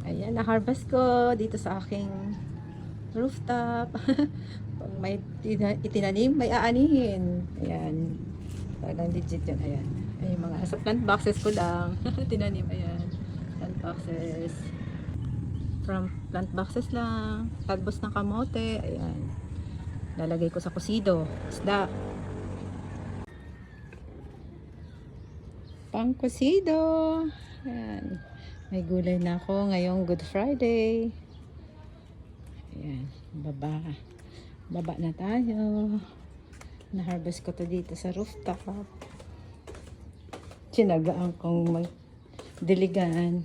Ayan, na-harvest ko dito sa aking rooftop. Pag may itinanim, may aanihin. Ayan. Talagang legit yun. Ayan. Ay, mga sa plant boxes ko lang. Tinanim, ayan. Plant boxes. From plant boxes lang. Talbos ng kamote. Ayan. Lalagay ko sa kusido. Isda. Pang kusido. Ayan. May gulay na ako ngayong Good Friday. Ayan. Baba na tayo. Na-harvest ko to dito sa rooftop. Tsinagaan kong magdiligan.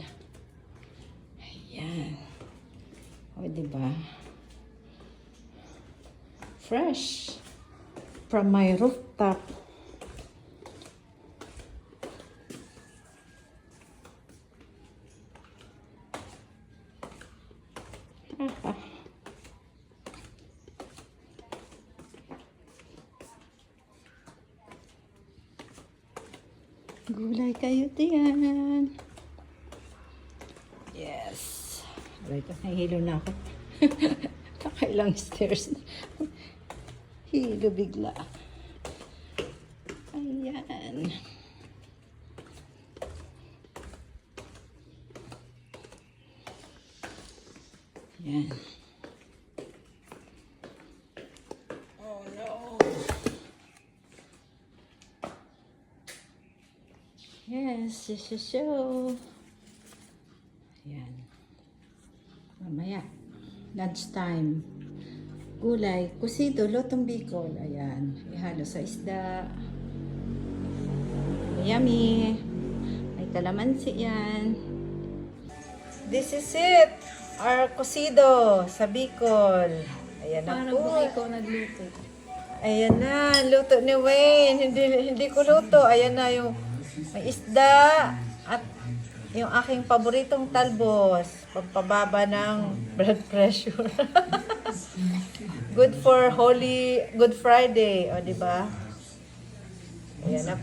Ayan. O, diba? Fresh. From my rooftop. Gulay kayo diyan. Yes. Right, nahihilo na ako. Kakailang stairs. Hilo bigla. Ayan. Ayan. Oh no. Yes, show. Ayan. Mamaya. Lunch time. Gulay. Kusido. Lutong Bicol. Ayan. Ihalo sa isda. Yummy. May kalamansi yan. This is it. Our kusido sa Bicol. Ayan na po. Parang ikaw nagluto. Ayan na. Luto ni Wayne. Hindi ko luto. Ayan na yung may isda at yung aking paboritong talbos. Pagpababa ng blood pressure. Good for Good Friday. O, diba? Ayan na.